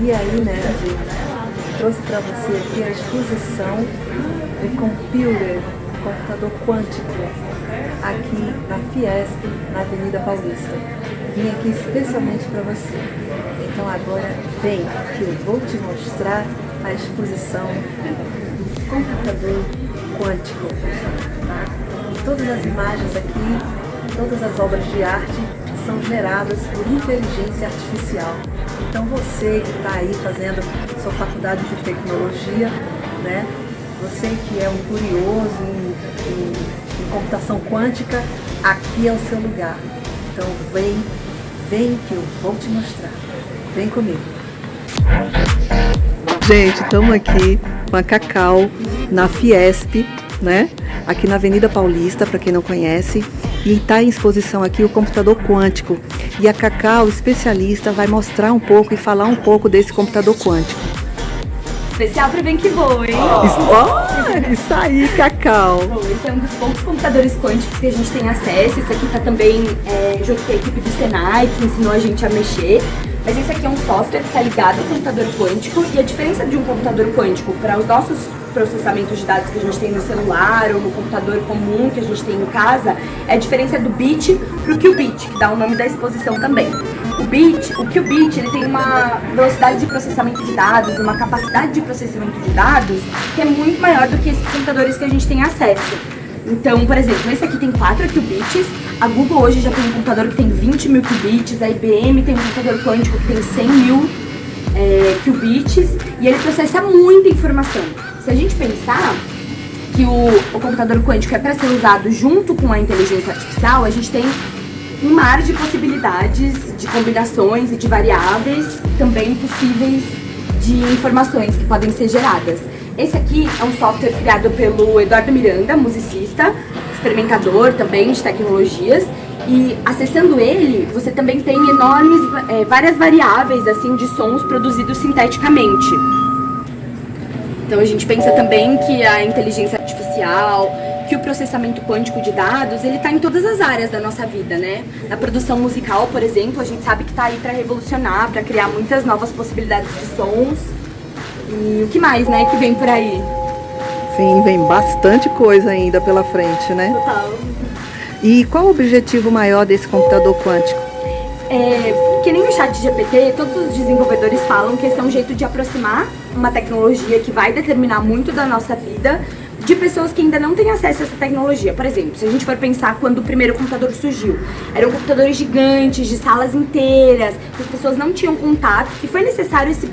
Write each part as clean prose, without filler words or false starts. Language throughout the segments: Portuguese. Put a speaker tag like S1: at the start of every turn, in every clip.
S1: E aí, né, trouxe para você aqui a exposição do computer, computador quântico, aqui na Fiesp, na Avenida Paulista. Vim aqui especialmente para você. Então agora vem que eu vou te mostrar a exposição do computador quântico. Todas as imagens aqui, todas as obras de arte são geradas por inteligência artificial. Então você que está aí fazendo sua faculdade de tecnologia, né? Você que é um curioso em computação quântica, aqui é o seu lugar. Então vem que eu vou te mostrar. Vem comigo. Gente, estamos aqui com a Cacau na Fiesp, né? Aqui na Avenida Paulista, para quem não conhece. E está em exposição aqui o computador quântico. E a Cacau, especialista, vai mostrar um pouco e falar um pouco desse computador quântico.
S2: Especial para Vem Que Voe.
S1: Isso aí, Cacau.
S2: Bom, esse é um dos poucos computadores quânticos que a gente tem acesso. Esse aqui está também junto com a equipe do Senai, que ensinou a gente a mexer. Mas esse aqui é um software que está ligado ao computador quântico. E a diferença de um computador quântico para os nossos processamentos de dados que a gente tem no celular ou no computador comum que a gente tem em casa é a diferença do bit para o qubit, que dá o nome da exposição também. O qubit, ele tem uma velocidade de processamento de dados, uma capacidade de processamento de dados que é muito maior do que esses computadores que a gente tem acesso. Então, por exemplo, esse aqui tem 4 qubits, a Google hoje já tem um computador que tem 20 mil qubits, a IBM tem um computador quântico que tem 100 mil qubits e ele processa muita informação. Se a gente pensar que o computador quântico é para ser usado junto com a inteligência artificial, a gente tem um mar de possibilidades, de combinações e de variáveis também possíveis de informações que podem ser geradas. Esse aqui é um software criado pelo Eduardo Miranda, musicista, experimentador também de tecnologias, e acessando ele, você também tem várias variáveis assim de sons produzidos sinteticamente. Então a gente pensa também que a inteligência artificial, que o processamento quântico de dados, ele está em todas as áreas da nossa vida, né? Na produção musical, por exemplo, a gente sabe que está aí para revolucionar, para criar muitas novas possibilidades de sons. E o que mais, né, que vem por aí?
S1: Sim, vem bastante coisa ainda pela frente, né?
S2: Total.
S1: E qual o objetivo maior desse computador quântico?
S2: Que nem o ChatGPT, todos os desenvolvedores falam que esse é um jeito de aproximar uma tecnologia que vai determinar muito da nossa vida de pessoas que ainda não têm acesso a essa tecnologia. Por exemplo, se a gente for pensar quando o primeiro computador surgiu, eram computadores gigantes, de salas inteiras, que as pessoas não tinham contato, que foi necessário essa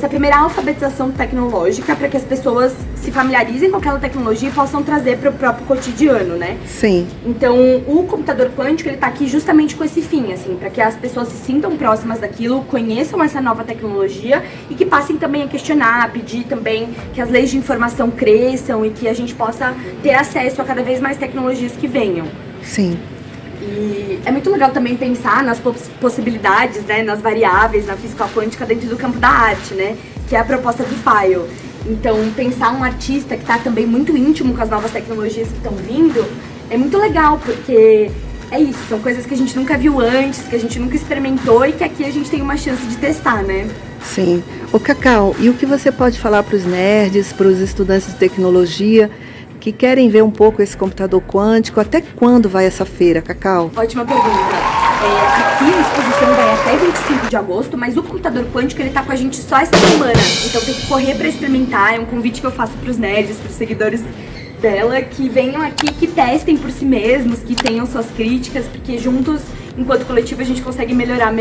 S2: primeira alfabetização tecnológica para que as pessoas se familiarizem com aquela tecnologia e possam trazer para o próprio cotidiano, né?
S1: Sim.
S2: Então, o computador quântico, ele tá aqui justamente com esse fim, assim, para que as pessoas se sintam próximas daquilo, conheçam essa nova tecnologia e que passem também a questionar, a pedir também que as leis de informação cresçam e que a gente possa ter acesso a cada vez mais tecnologias que venham.
S1: Sim.
S2: E é muito legal também pensar nas possibilidades, né, nas variáveis, na física quântica dentro do campo da arte, né, que é a proposta do FILE. Então, pensar um artista que está também muito íntimo com as novas tecnologias que estão vindo é muito legal, porque é isso, são coisas que a gente nunca viu antes, que a gente nunca experimentou e que aqui a gente tem uma chance de testar, né?
S1: Sim. Ô Cacau, e o que você pode falar para os nerds, para os estudantes de tecnologia que querem ver um pouco esse computador quântico? Até quando vai essa feira, Cacau?
S2: Ótima pergunta. Aqui a exposição vai até 25 de agosto, mas o computador quântico ele tá com a gente só essa semana. Então tem que correr para experimentar. É um convite que eu faço para os nerds, para os seguidores dela, que venham aqui, que testem por si mesmos, que tenham suas críticas, porque juntos, enquanto coletivo, a gente consegue melhorar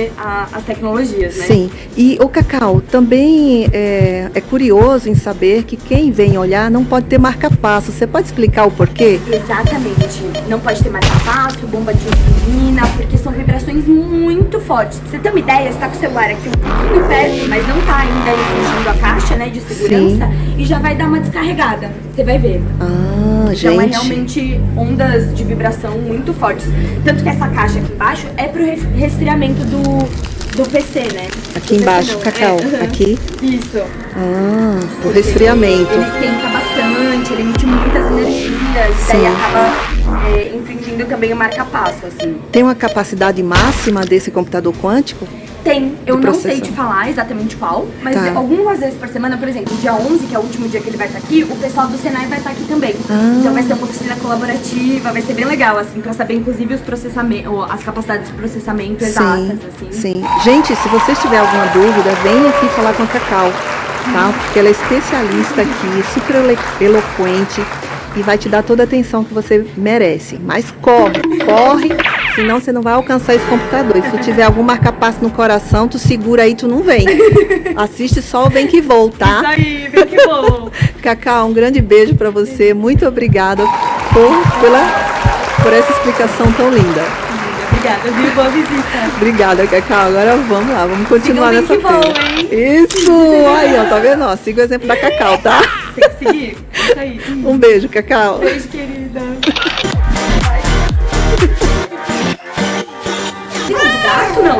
S2: as tecnologias, né?
S1: Sim. E o Cacau, também é curioso em saber que quem vem olhar não pode ter marca-passo. Você pode explicar o porquê?
S2: Exatamente. Não pode ter marca-passo, bomba de insulina, porque são vibrações muito fortes. Pra você ter uma ideia, você tá com o celular aqui um pouquinho perto, mas não tá ainda infringindo a caixa, né, de segurança. Sim. E já vai dar uma descarregada. Você vai ver.
S1: Ah, gente.
S2: Então é realmente ondas de vibração muito fortes. Tanto que essa caixa aqui embaixo é pro resfriamento do PC, né?
S1: Aqui embaixo, Cacau, aqui?
S2: Isso.
S1: Ah, o resfriamento.
S2: Ele esquenta bastante, ele emite muitas energias,
S1: sim,
S2: daí acaba infringindo também o marca-passo, assim.
S1: Tem uma capacidade máxima desse computador quântico?
S2: Tem, eu
S1: de
S2: não sei
S1: processamento?
S2: te falar exatamente qual, mas
S1: Tá.
S2: algumas vezes por semana, por exemplo, dia 11, que é o último dia que ele vai estar aqui, o pessoal do Senai vai estar aqui também.
S1: Ah.
S2: Então vai ser uma oficina colaborativa, vai ser bem legal, assim, pra saber inclusive os processamentos, as capacidades de processamento exatas, assim.
S1: Sim. Gente, se vocês tiverem alguma dúvida, vem aqui falar com a Cacau, tá? Porque ela é especialista aqui, super eloquente e vai te dar toda a atenção que você merece. Mas corre, senão você não vai alcançar esse computador. E se tu tiver algum marca-passo no coração, tu segura aí, tu não vem. Assiste só o Vem Que Vou, tá?
S2: Isso aí, vem que bom!
S1: Cacau, um grande beijo pra você. Muito obrigada por essa explicação tão linda.
S2: Obrigada, viu? Boa visita.
S1: Obrigada, Cacau. Agora vamos lá, vamos continuar
S2: Siga o
S1: nessa
S2: Vem Que Vou,
S1: feira.
S2: hein?
S1: Isso! Aí, ó, tá vendo? Ó, siga o exemplo da Cacau, tá?
S2: Tem que seguir? Isso aí.
S1: Um beijo, Cacau.
S2: Beijo, querida. Tem um gato, não?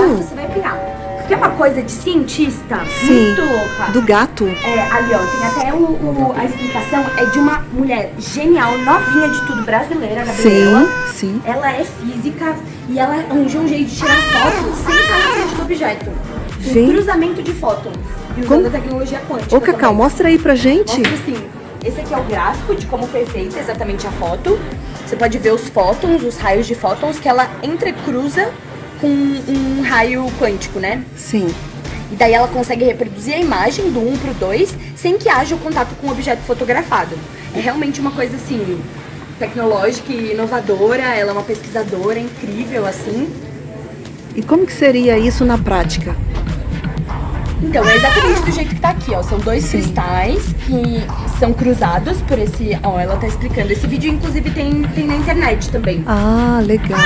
S1: Não.
S2: Você vai pirar. Porque é uma coisa de cientista
S1: Sim.
S2: muito louca.
S1: Do gato?
S2: É, ali ó, tem até a explicação, é de uma mulher genial, novinha de tudo, brasileira, a Gabriela.
S1: Sim.
S2: Ela é física e ela arranjou um jeito de tirar foto sem estar na frente do objeto. Um
S1: Gente.
S2: cruzamento de fótons. E usando
S1: Como?
S2: a tecnologia quântica.
S1: Ô, Cacau,
S2: também.
S1: mostra aí pra gente.
S2: Mostra assim. Esse aqui é o gráfico de como foi feita exatamente a foto. Você pode ver os fótons, os raios de fótons que ela entrecruza com um raio quântico, né?
S1: Sim.
S2: E daí ela consegue reproduzir a imagem do 1 pro 2 sem que haja o contato com o objeto fotografado. É realmente uma coisa assim, tecnológica e inovadora, ela é uma pesquisadora incrível assim.
S1: E como que seria isso na prática?
S2: Então, é exatamente do jeito que tá aqui, ó. São dois cristais que são cruzados por esse... Ó, ela tá explicando. Esse vídeo, inclusive, tem na internet também.
S1: Ah, legal.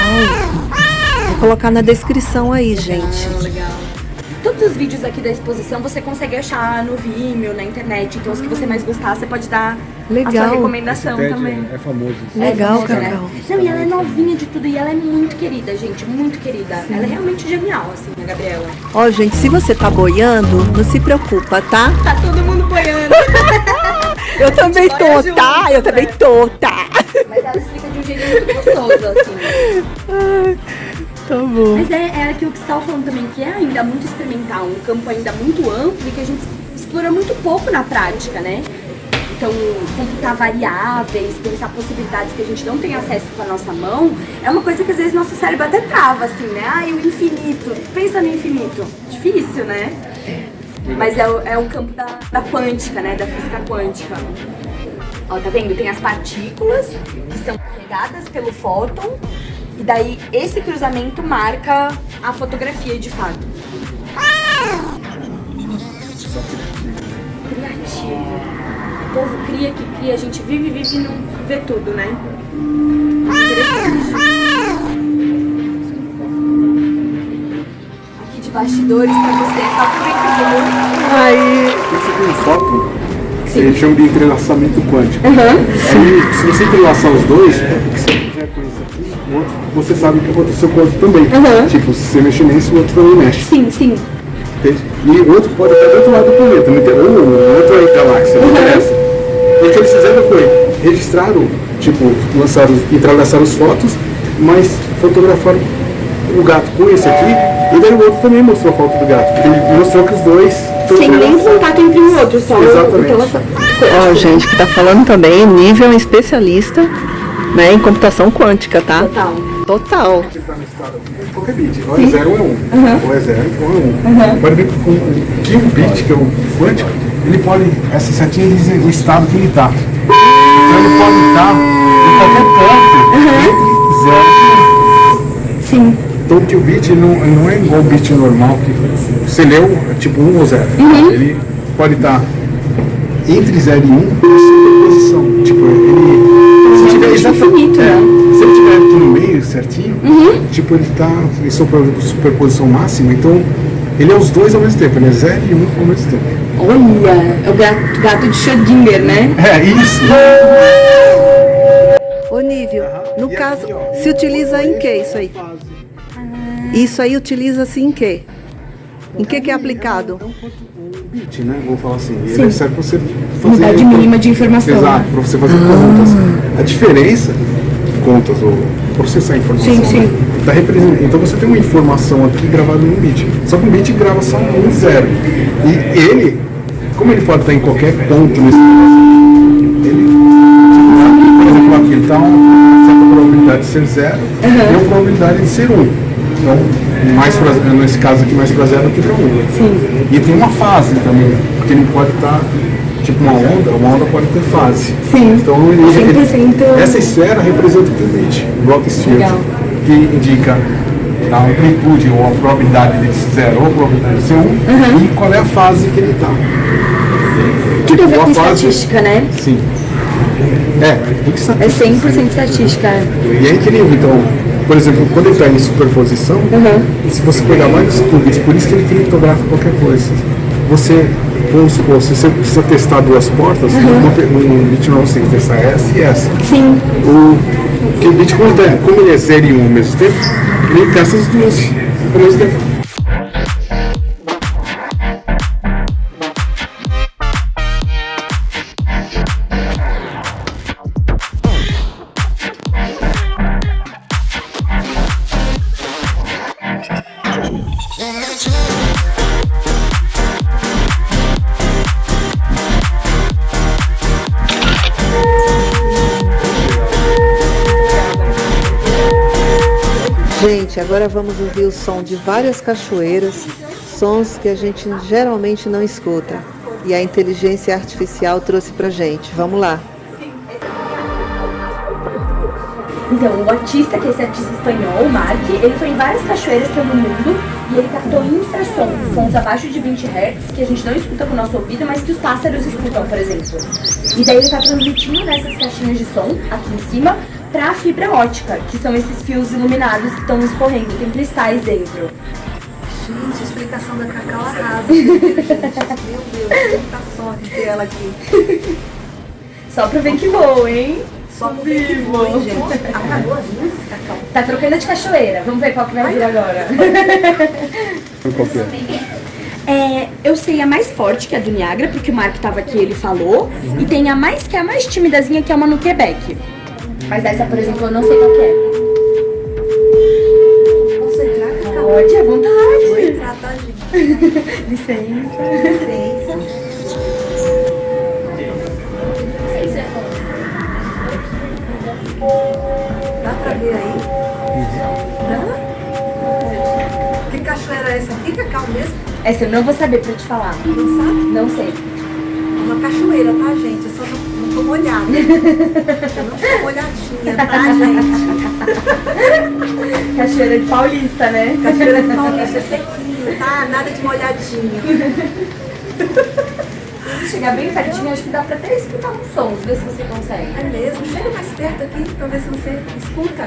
S1: Vou colocar na descrição aí, gente.
S2: Legal. Todos os vídeos aqui da exposição você consegue achar no Vimeo, na internet. Então, os que você mais gostar, você pode dar a
S1: Legal.
S2: sua recomendação
S3: TED
S2: também.
S3: é famoso.
S1: Legal,
S2: famosa, né?
S1: Cacau.
S2: Não, e ela é novinha de tudo e ela é muito querida, gente. Muito querida. Ela é realmente genial, assim, a Gabriela.
S1: Ó, gente, se você tá boiando, não se preocupa, tá?
S2: Tá todo mundo boiando.
S1: Eu também
S2: boia
S1: tô,
S2: junto,
S1: tá? Eu também
S2: né?
S1: tô, tá?
S2: Mas ela explica de um jeito muito gostoso, assim.
S1: Tá bom.
S2: Mas é aquilo que você estava falando também, que é ainda muito experimental, um campo ainda muito amplo e que a gente explora muito pouco na prática, né? Então, computar variáveis, pensar possibilidades que a gente não tem acesso com a nossa mão, é uma coisa que às vezes nosso cérebro até trava, assim, né? Ai, o infinito, pensa no infinito. Difícil, né? Mas é um campo da quântica, né? Da física quântica. Ó, tá vendo? Tem as partículas que são carregadas pelo fóton e daí esse cruzamento marca a fotografia de fato. Criativo. O povo cria que cria, a gente vive e não vê tudo, né? Interessante. Aqui de bastidores pra vocês, só por bem.
S1: Aí,
S3: Você tem um foto,
S2: Sim.
S3: eles chamam de entrelaçamento quântico. Se você entrelaçar os dois, você já conhece aqui, o outro, você sabe o que aconteceu com o outro também. Tipo, se você mexer nesse, o outro também mexe.
S2: Sim, sim.
S3: Entende? E o outro pode estar do outro lado do planeta, não tem, ou o outro é galáxia, não interessa. E o que eles fizeram foi, registraram, tipo, entrelaçaram as fotos, mas fotografaram o gato com esse aqui, e daí o outro também mostrou a foto do gato. Porque ele mostrou que os dois estão
S2: Sem nem
S3: entrelaçados.
S2: contato entre um outro, só
S3: Exatamente.
S1: ó, gente, que tá falando também, nível especialista, né, em computação quântica, tá?
S2: Total.
S1: Total.
S3: Você tá no estado, qualquer bit, ou é 0 ou é 1. Ou é 0 ou é 1. Pode ver que o bit, que é o quântico, ele pode, essa setinha diz o estado que ele está. Então ele pode estar em qualquer ponto entre 0 e 1.
S2: Sim.
S3: Então que o bit não é igual o bit normal, que você leu, é tipo 1 ou 0. Ele pode estar entre 0 e 1 em superposição. Tipo, ele... Se tiver
S2: infinito, né?
S3: se ele estiver aqui no meio certinho, tipo, ele está em superposição máxima, então ele é os dois ao mesmo tempo, ele é 0 e 1 ao mesmo tempo.
S2: Olha, é o gato de Schrödinger, né?
S3: É, isso!
S1: Ô, Nível, no
S3: E
S1: caso,
S3: aqui, ó,
S1: se utiliza em que isso aí? Isso aí utiliza-se em que? Em que é aplicado?
S3: É um bit, né? Vou falar assim. Ele serve para você fazer...
S2: Unidade mínima de informação,
S3: Exato,
S2: né?
S3: para você fazer contas. A diferença contas, ou processar a informação.
S2: Sim, sim.
S3: Né? Então você tem uma informação aqui gravada num bit. Só que um bit grava só um zero. E ele, como ele pode estar em qualquer ponto nesse negócio, ele, por exemplo, aqui ele está uma certa probabilidade de ser zero e uma probabilidade de ser um. Então, nesse caso aqui, mais para zero do que para um.
S2: Sim.
S3: E tem uma fase também, porque ele pode estar, tipo uma onda pode ter fase.
S2: Sim.
S3: Então,
S2: 100%.
S3: essa esfera representa o bit, o Rock Sphere, que indica a amplitude ou a probabilidade de ser zero ou a probabilidade de ser um, e qual é a fase que ele está.
S2: Tudo a ver com
S3: fase,
S2: estatística, né?
S3: Sim. Muito estatística.
S2: É 100% estatística.
S3: E é incrível, então, por exemplo, quando ele está em superposição, se você pegar vários qubits, por isso que ele criptografa qualquer coisa. Vamos supor, se você precisa testar duas portas, um bit não você tem que testar essa e essa.
S2: Sim.
S3: Porque o bit, como ele é 0 e 1 ao mesmo tempo, ele testa as duas ao mesmo tempo.
S1: Gente, agora vamos ouvir o som de várias cachoeiras, sons que a gente geralmente não escuta. E a inteligência artificial trouxe pra gente. Vamos lá.
S2: Então, o artista, que é esse artista espanhol, o Marc, ele foi em várias cachoeiras pelo mundo e ele captou infrassons, sons abaixo de 20 Hz, que a gente não escuta com o nosso ouvido, mas que os pássaros escutam, por exemplo. E daí ele está transmitindo nessas caixinhas de som, aqui em cima, para a fibra ótica, que são esses fios iluminados que estão escorrendo, tem cristais dentro.
S1: Gente, a explicação da Cacau arrasa. Meu Deus, muita sorte ter ela aqui.
S2: Só pro ver que voa, hein?
S1: Só pro ver que voa, hein, gente. Acabou as luzes, Cacau?
S2: Tá trocando de cachoeira, vamos ver qual que vai vir agora.
S3: Qual que é?
S2: Eu sei a mais forte, que é a do Niagara, porque o Mark tava aqui, ele falou. E tem a mais, que é a mais timidazinha, que é uma no Quebec. Mas essa, por exemplo, eu não sei qual que é.
S1: Posso entrar, Cacau?
S2: Pode, à vontade.
S1: Vou entrar, tá, gente?
S2: Licença.
S1: Licença. Dá pra ver aí? Dá? Que cachoeira é essa aqui, Cacau, mesmo?
S2: Essa eu não vou saber pra te falar.
S1: Não sabe?
S2: Não sei.
S1: Uma cachoeira, tá, gente? Eu só não tô molhada. Eu não tô molhadinha, tá, gente?
S2: Cachoeira de Paulista, né?
S1: Cachoeira de Paulista, sequinho, tá? Nada de molhadinho.
S2: Se chegar bem pertinho, acho que dá pra até escutar uns sons, ver se você consegue.
S1: É mesmo? Chega mais perto aqui pra ver se você escuta.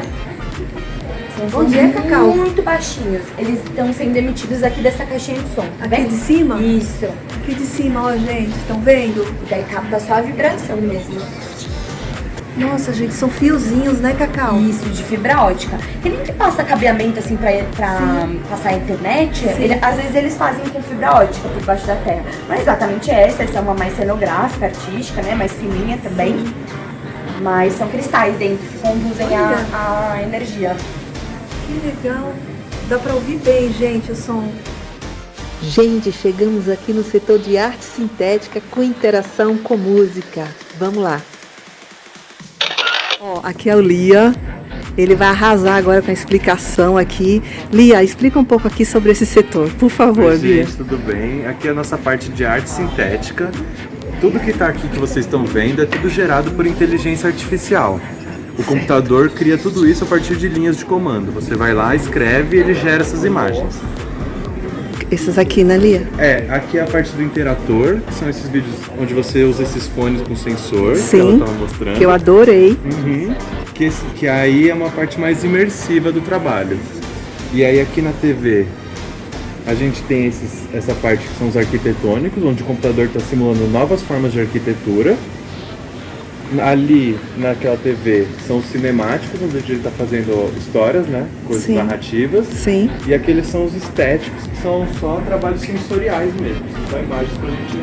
S2: São
S1: Onde é, Cacau?
S2: muito baixinhos. Eles estão sendo emitidos aqui dessa caixinha de som. Tá
S1: Aqui
S2: vendo?
S1: de cima?
S2: Isso.
S1: Aqui de cima, ó, gente. Estão vendo?
S2: E daí capta só a vibração mesmo.
S1: Nossa, gente, são fiozinhos, né, Cacau?
S2: Isso, de fibra ótica. Que nem que passa cabeamento assim pra passar a internet, às vezes eles fazem com fibra ótica por baixo da terra. Não é exatamente essa é uma mais cenográfica, artística, né? Mais fininha também. Mas são cristais dentro que conduzem a energia.
S1: Que legal. Dá pra ouvir bem, gente, o som.
S4: Gente, chegamos aqui no setor de arte sintética com interação com música. Vamos lá.
S1: Ó, aqui é o Lia. Ele vai arrasar agora com a explicação aqui. Lia, explica um pouco aqui sobre esse setor, por favor,
S5: Oi,
S1: Lia.
S5: gente, tudo bem? Aqui é a nossa parte de arte sintética. Tudo que está aqui que vocês estão vendo é tudo gerado por inteligência artificial. O computador cria tudo isso a partir de linhas de comando. Você vai lá, escreve e ele gera essas imagens.
S1: Esses aqui, né, Lia?
S5: Aqui é a parte do interator, que são esses vídeos onde você usa esses fones com sensor, que
S1: Sim,
S5: ela estava mostrando.
S1: que eu adorei.
S5: Uhum. Que aí é uma parte mais imersiva do trabalho. E aí aqui na TV a gente tem essa parte que são os arquitetônicos, onde o computador está simulando novas formas de arquitetura. Ali naquela TV são os cinemáticos, onde ele está fazendo histórias, né? Coisas
S1: Sim.
S5: narrativas.
S1: Sim.
S5: E aqueles são os estéticos, que são só trabalhos sensoriais mesmo, são só imagens para a gente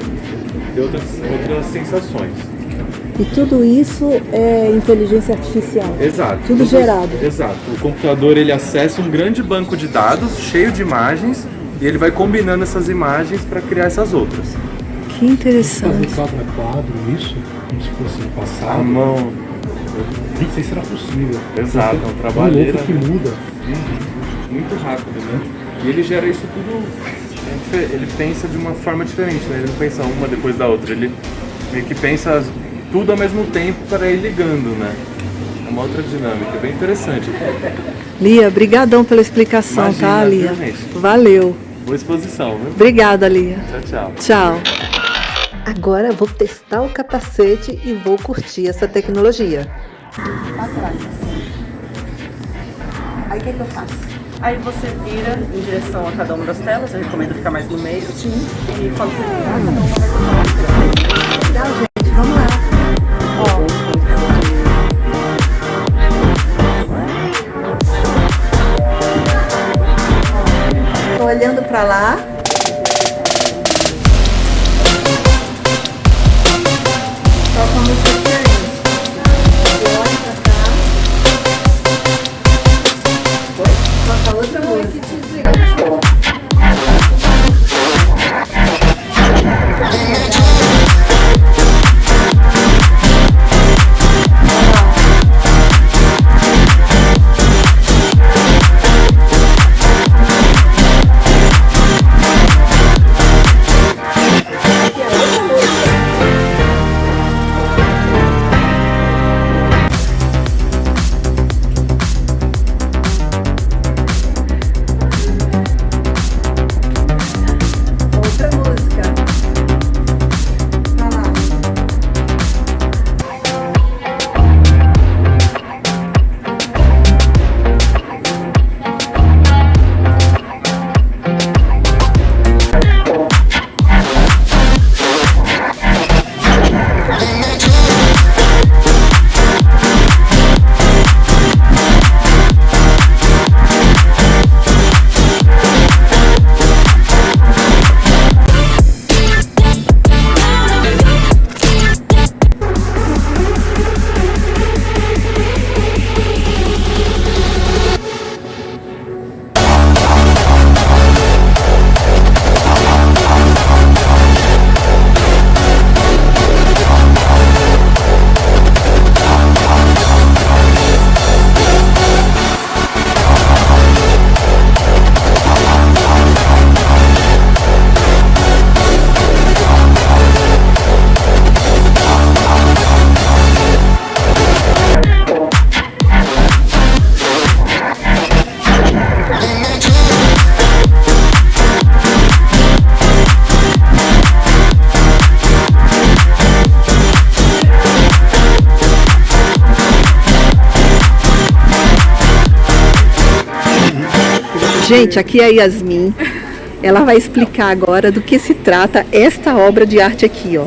S5: ter outras sensações.
S1: E tudo isso é inteligência artificial?
S5: Exato.
S1: Tudo gerado?
S5: Exato. O computador ele acessa um grande banco de dados cheio de imagens e ele vai combinando essas imagens para criar essas outras.
S1: Que interessante.
S3: Fazer quadro a quadro, isso, como se fosse passado.
S5: A mão.
S3: Não sei se será possível.
S5: Exato, é um trabalheiro.
S3: Que muda.
S5: Muito rápido, né? E ele gera isso tudo. Ele pensa de uma forma diferente, né? Ele não pensa uma depois da outra. Ele meio que pensa tudo ao mesmo tempo para ir ligando, né? É uma outra dinâmica, bem interessante.
S1: Lia, brigadão pela explicação,
S5: Imagina,
S1: tá, Lia?
S5: realmente.
S1: Valeu.
S5: Boa exposição, viu?
S1: Obrigada, Lia.
S5: Tchau, tchau.
S1: Tchau.
S4: Agora vou testar o capacete e vou curtir essa tecnologia.
S1: Aí o que eu faço?
S6: Aí você vira em direção a cada uma das telas, eu recomendo ficar mais no meio. Sim. E quando você virar, cada uma vai ficar mais grande.
S1: Legal, gente. Vamos lá. Tô olhando pra lá. Toca uma música diferente. Eu olho pra cá. Toca outra música. Gente, aqui é a Yasmin. Ela vai explicar agora do que se trata esta obra de arte aqui, ó.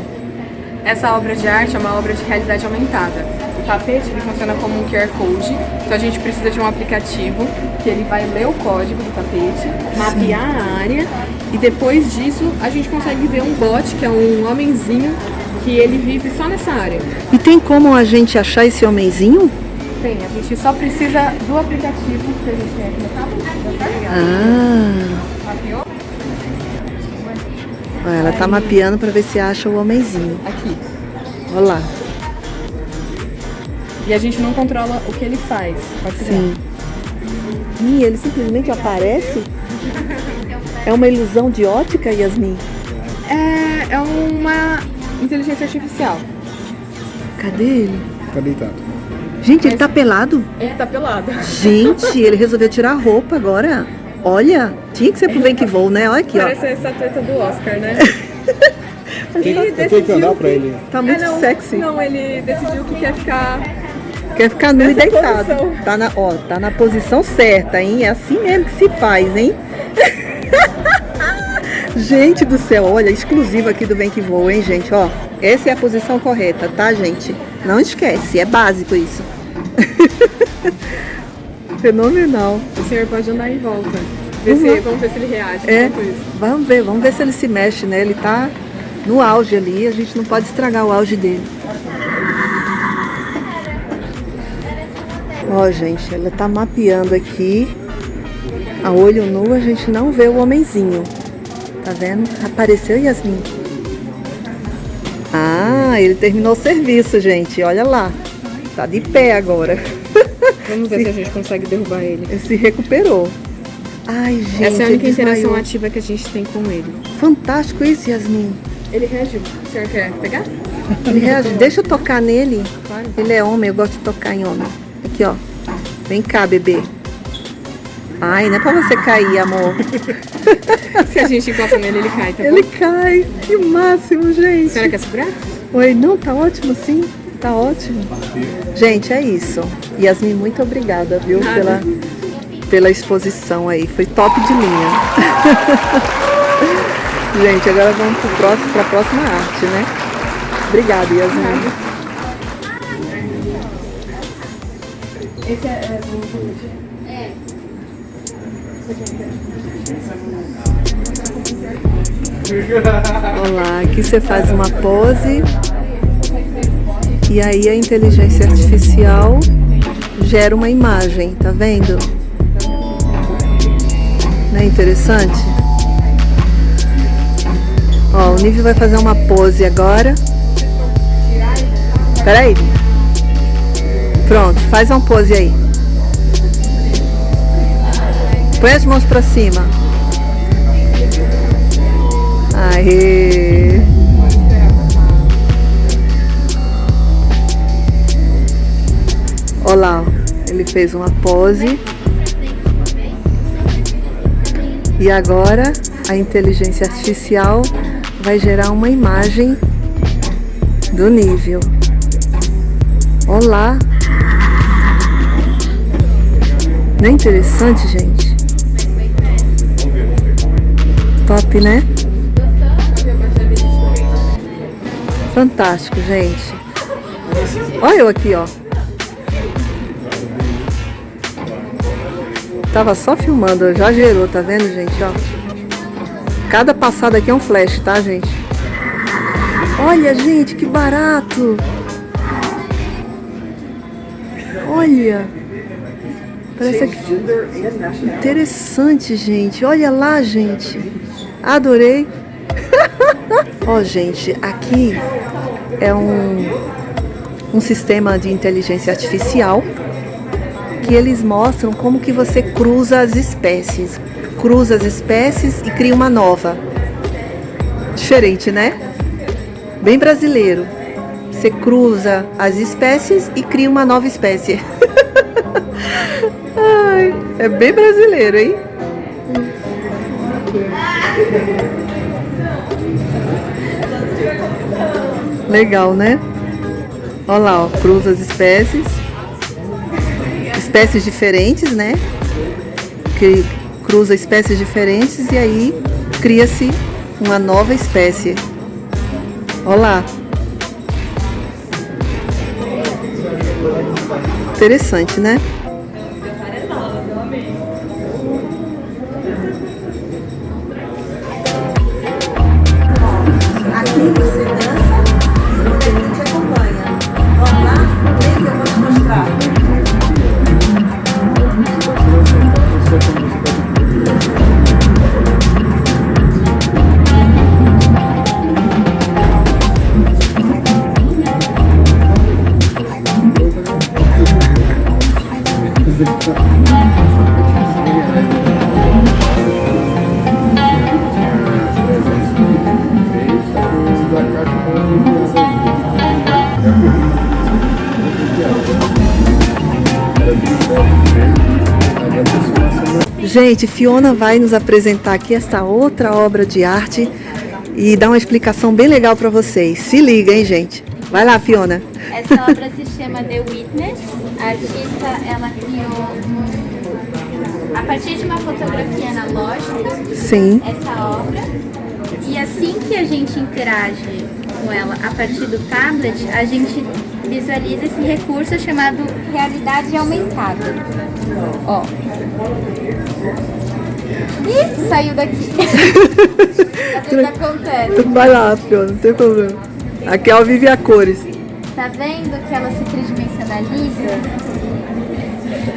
S7: Essa obra de arte é uma obra de realidade aumentada. O tapete ele funciona como um QR Code, então a gente precisa de um aplicativo que ele vai ler o código do tapete, mapear a área e depois disso a gente consegue ver um bot, que é um homenzinho, que ele vive só nessa área.
S1: E tem como a gente achar esse homenzinho?
S7: Tem, a gente só precisa do aplicativo que a gente tem aqui no tablet. Mapeou?
S1: Ela tá mapeando para ver se acha o homenzinho.
S7: Aqui.
S1: Olha lá.
S7: E a gente não controla o que ele faz. Pode ser.
S1: Sim. E ele simplesmente aparece? É uma ilusão de ótica, Yasmin?
S7: É uma inteligência artificial.
S1: Cadê ele?
S3: Tá deitado.
S1: Gente, ele tá pelado?
S7: Ele tá pelado.
S1: Gente, ele resolveu tirar a roupa agora. Olha, tinha que ser pro Vem Que Vou, né? Olha aqui, ó.
S7: Parece essa treta do Oscar, né?
S3: Eu tenho que andar pra ele.
S1: Tá muito sexy.
S7: Não, ele decidiu que quer ficar...
S1: Quer ficar nu e
S7: nessa
S1: deitado.
S7: posição.
S1: Tá na posição certa, hein? É assim mesmo que se faz, hein? Gente do céu, olha, exclusivo aqui do Vem Que Vou, hein, gente? Ó, essa é a posição correta, tá, gente? Não esquece, é básico isso. Fenomenal.
S7: O senhor pode andar em volta.
S1: Uhum.
S7: Vamos ver se ele reage
S1: É,
S7: enquanto isso.
S1: vamos ver se ele se mexe, né? Ele tá no auge ali, a gente não pode estragar o auge dele. Ó, gente, ela tá mapeando aqui. A olho nu a gente não vê o homenzinho. Tá vendo? Apareceu, Yasmin. Ah, ele terminou o serviço, gente. Olha lá. Tá de pé agora.
S7: Vamos ver se a gente consegue derrubar ele.
S1: Ele se recuperou. Ai, gente.
S7: Essa é a única
S1: ele desmaiou.
S7: interação ativa que a gente tem com ele.
S1: Fantástico isso, Yasmin.
S7: Ele reagiu. O senhor quer pegar?
S1: Ele reage. Deixa eu tocar nele.
S7: Claro.
S1: Ele é homem, eu gosto de tocar em homem. Aqui, ó. Vem cá, bebê. Ai, não é pra você cair, amor.
S7: Se a gente encosta nele, ele cai, tá bom?
S1: Ele cai. Que máximo, gente.
S7: A senhora quer segurar?
S1: Oi, não, tá ótimo sim. Tá ótimo. Gente, é isso. Yasmin, muito obrigada, viu, pela exposição aí. Foi top de linha. Gente, agora vamos para a próxima arte, né? Obrigada, Yasmin.
S7: Esse é
S1: Olá, aqui você faz uma pose e aí a inteligência artificial gera uma imagem, tá vendo? Não é interessante? Ó, o Nível vai fazer uma pose agora. Peraí. Pronto, faz uma pose aí. Põe as mãos pra cima. Aê! Olha lá, ele fez uma pose. E agora a inteligência artificial vai gerar uma imagem do Nível. Olá! Não é interessante, gente? Top, né? Fantástico, gente. Olha eu aqui, ó. Tava só filmando, já gerou, tá vendo, gente? Ó. Cada passada aqui é um flash, tá, gente? Olha, gente, que barato! Olha! Parece aqui. Interessante, gente. Olha lá, gente. Adorei. Ó, gente, aqui é um sistema de inteligência artificial que eles mostram como que você cruza as espécies. Cruza as espécies e cria uma nova. Diferente, né? Bem brasileiro. Você cruza as espécies e cria uma nova espécie. Ai, é bem brasileiro, hein? Legal, né? Olha lá, ó, cruza as espécies. Espécies diferentes, né? Que cruza espécies diferentes e aí cria-se uma nova espécie. Olha lá. Interessante, né? Aqui você dança e o David te acompanha. Vamos lá? Vem que eu vou te mostrar. Gente, Fiona vai nos apresentar aqui essa outra obra de arte e dar uma explicação bem legal para vocês. Se liga, hein, gente? Vai lá, Fiona.
S8: Essa obra se chama The Witness. A artista, ela criou a partir de uma fotografia analógica.
S1: Sim.
S8: Essa obra. E assim que a gente interage com ela a partir do tablet, a gente visualiza esse recurso chamado realidade aumentada. Ó. Ih, saiu daqui. Às vezes acontece.
S1: Vai lá, Fiona, não tem problema. Aqui ela vive a cores.
S8: Tá vendo que ela se tridimensionaliza?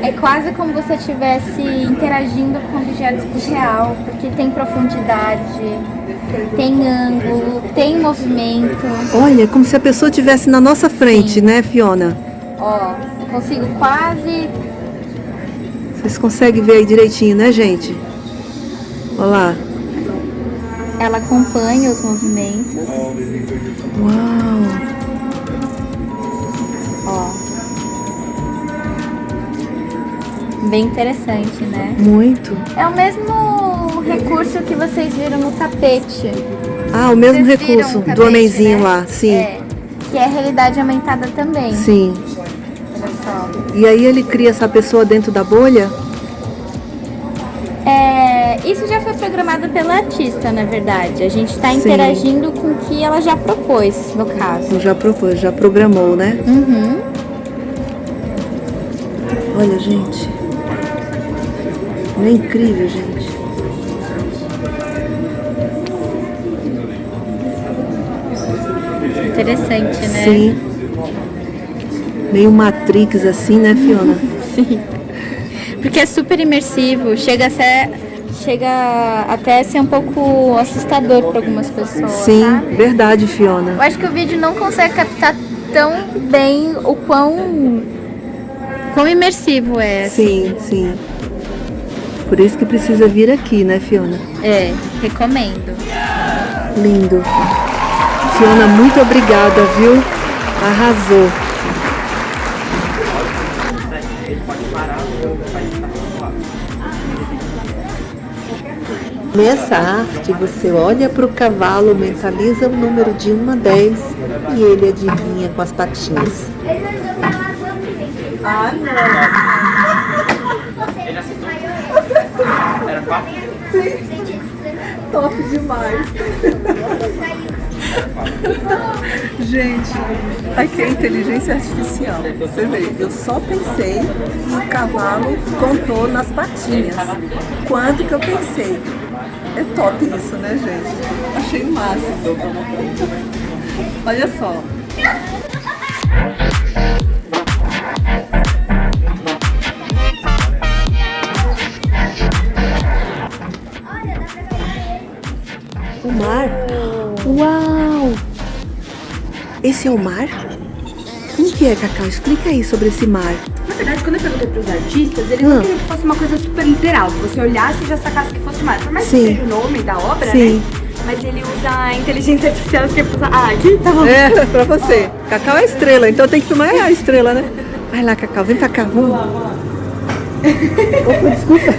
S8: É quase como se você estivesse interagindo com objetos real, porque tem profundidade, tem ângulo, tem movimento.
S1: Olha, como se a pessoa estivesse na nossa frente,
S8: Sim.
S1: né, Fiona?
S8: Ó, eu consigo quase...
S1: Vocês conseguem ver aí direitinho, né, gente? Olha lá.
S8: Ela acompanha os movimentos.
S1: Uau!
S8: Ó. Bem interessante, né?
S1: Muito.
S8: É o mesmo recurso que vocês viram no tapete.
S1: Ah, o mesmo
S8: Vocês viram
S1: recurso
S8: o tapete,
S1: do homenzinho
S8: né?
S1: lá, sim.
S8: É, que é realidade aumentada também.
S1: Sim.
S8: Olha só.
S1: E aí ele cria essa pessoa dentro da bolha?
S8: Isso já foi programado pela artista, na verdade. A gente está
S1: Sim.
S8: interagindo com o que ela já propôs, no caso.
S1: Já propôs, já programou, né?
S8: Uhum.
S1: Olha, gente. Não é incrível, gente.
S8: Interessante, né?
S1: Sim. Meio Matrix assim, né, Fiona?
S8: Sim. Porque é super imersivo, chega até a ser um pouco assustador para algumas pessoas.
S1: Sim,
S8: sabe?
S1: verdade, Fiona.
S8: Eu acho que o vídeo não consegue captar tão bem o quão imersivo é.
S1: Sim, sim. Por isso que precisa vir aqui, né, Fiona?
S8: É, recomendo.
S1: Lindo. Fiona, muito obrigada, viu? Arrasou. Nessa arte, você olha para o cavalo, mentaliza o número de 1 a 10 e ele adivinha com as patinhas.
S6: Ah, não. Ele acertou? Era 4?
S1: Sim. Top demais. Gente, aqui é inteligência artificial. Você vê, eu só pensei e o cavalo contou nas patinhas. Quanto que eu pensei? É top isso, né, gente? Achei o máximo. Olha só. O mar? Uau! Esse é o mar? Como que é, Cacau? Explica aí sobre esse mar.
S2: Na verdade, quando eu perguntei pros artistas, eles não queriam que fosse uma coisa super literal, que você olhasse e já sacasse que fosse mar. Por mais que
S1: Sim.
S2: seja o nome da obra,
S1: Sim.
S2: né? Mas ele usa a inteligência artificial que é pra... Ah, aqui tá bom.
S1: É, pra você. Cacau é estrela, então tem que filmar a estrela, né? Vai lá, Cacau, vem pra cá, vamos. Opa, desculpa.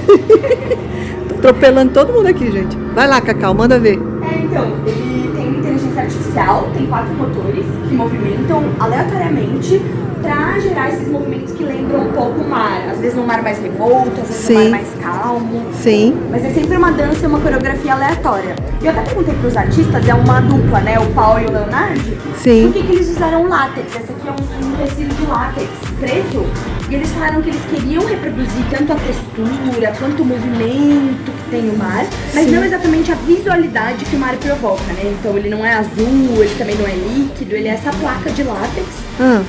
S1: Tô atropelando todo mundo aqui, gente. Vai lá, Cacau, manda ver.
S2: Então, ele tem inteligência artificial, tem 4 motores que movimentam aleatoriamente pra gerar esses movimentos que lembram um pouco o mar. Às vezes um mar mais revolto, às vezes um mar mais calmo.
S1: Sim.
S2: Mas é sempre uma dança e uma coreografia aleatória. E eu até perguntei pros artistas, é uma dupla, né? O Paul e o Leonardo.
S1: Sim.
S2: Por que eles usaram látex? Esse aqui é um tecido de látex preto. E eles falaram que eles queriam reproduzir tanto a textura quanto o movimento que tem o mar, mas
S1: Sim.
S2: não exatamente a visualidade que o mar provoca, né? Então ele não é azul, ele também não é líquido, ele é essa placa de látex.
S1: Ah,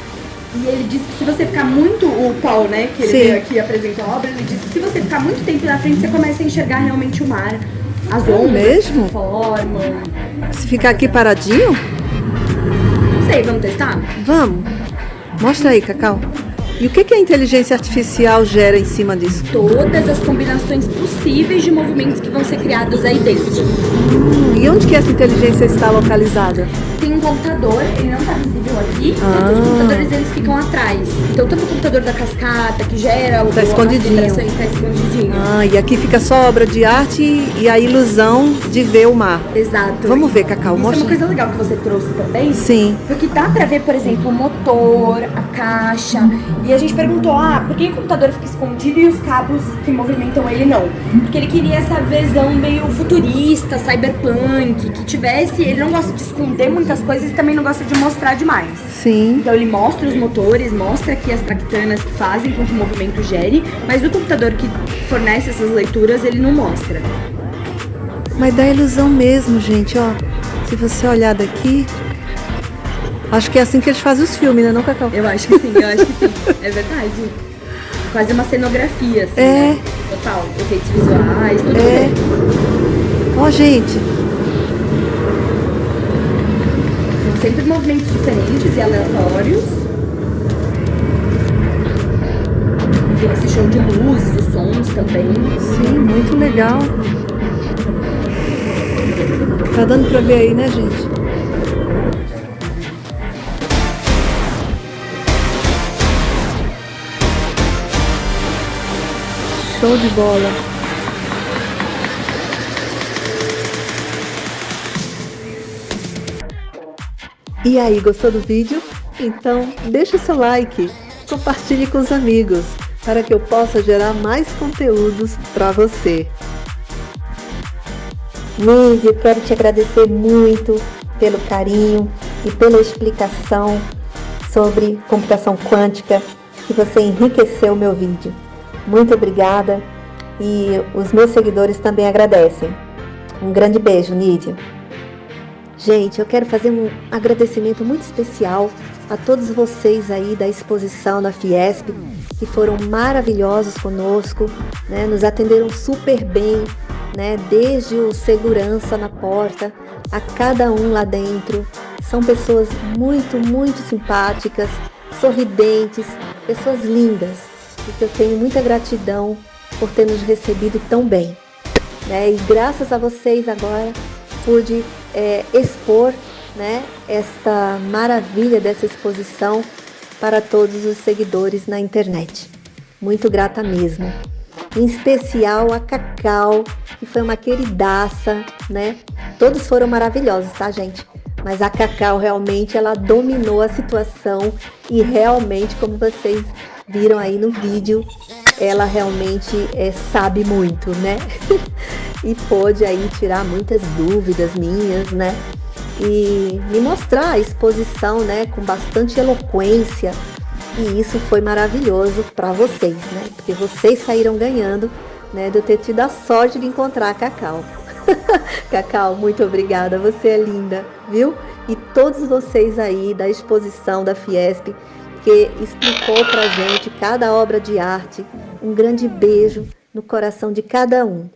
S2: E ele disse que se você ficar muito, o Paul, né, que ele
S1: Sim.
S2: veio aqui e apresentou a obra, ele disse que se você ficar muito tempo na frente, você começa a enxergar realmente o mar, as ondas
S1: mesmo?
S2: que se formam.
S1: se ficar aqui paradinho?
S2: Não sei, vamos testar?
S1: Vamos. Mostra aí, Cacau. E o que a inteligência artificial gera em cima disso?
S2: Todas as combinações possíveis de movimentos que vão ser criados aí dentro.
S1: E onde que essa inteligência está localizada?
S2: Tem um computador, ele não está visível aqui, todos os computadores eles ficam atrás. Então todo o computador da cascata que gera
S1: Tá escondidinho.
S2: está escondidinho.
S1: Ah, e aqui fica só obra de arte e a ilusão de ver o mar.
S2: Exato.
S1: Vamos ver, Cacau,
S2: Isso
S1: mostra.
S2: é uma coisa legal que você trouxe também.
S1: Sim.
S2: Porque dá pra ver, por exemplo, o motor, a caixa. E a gente perguntou, por que o computador fica escondido e os cabos que movimentam ele não? Porque ele queria essa visão meio futurista, cyberpunk, que tivesse... Ele não gosta de esconder muitas coisas e também não gosta de mostrar demais.
S1: Sim.
S2: Então ele mostra os motores, mostra aqui as tractanas que fazem com que o movimento gere, mas o computador que fornece essas leituras, ele não mostra.
S1: Mas dá ilusão mesmo, gente, ó. Se você olhar daqui... Acho que é assim que eles fazem os filmes, né, não, Cacau?
S2: Eu acho que sim, eu acho que sim. É verdade. quase uma cenografia, assim,
S1: É.
S2: né? Total, efeitos visuais, tudo
S1: É.
S2: bem.
S1: Ó, gente,
S2: São sempre movimentos diferentes e aleatórios. Tem esse show de luzes e sons também.
S1: sim, muito legal. Tá dando pra ver aí, né, gente? Show de bola.
S4: E aí, gostou do vídeo? Então, deixa o seu like, compartilhe com os amigos, para que eu possa gerar mais conteúdos para você. Luiz, eu quero te agradecer muito pelo carinho e pela explicação sobre computação quântica, que você enriqueceu o meu vídeo. Muito obrigada e os meus seguidores também agradecem. Um grande beijo, Nídia. Gente, eu quero fazer um agradecimento muito especial a todos vocês aí da exposição na Fiesp, que foram maravilhosos conosco, né? Nos atenderam super bem, né? Desde o segurança na porta, a cada um lá dentro. São pessoas muito, muito simpáticas, sorridentes, pessoas lindas, e que eu tenho muita gratidão por ter nos recebido tão bem, né? E graças a vocês agora pude expor, né, esta maravilha dessa exposição para todos os seguidores na internet. Muito grata mesmo. Em especial a Cacau, que foi uma queridaça, né? Todos foram maravilhosos, tá, gente? Mas a Cacau realmente, ela dominou a situação e realmente, como vocês viram aí no vídeo, ela realmente sabe muito, né? E pôde aí tirar muitas dúvidas minhas, né? E me mostrar a exposição, né, com bastante eloquência. E isso foi maravilhoso para vocês, né? Porque vocês saíram ganhando, né, de eu ter tido a sorte de encontrar a Cacau. Cacau, muito obrigada, você é linda, viu? E todos vocês aí da exposição da Fiesp, que explicou pra gente cada obra de arte. Um grande beijo no coração de cada um.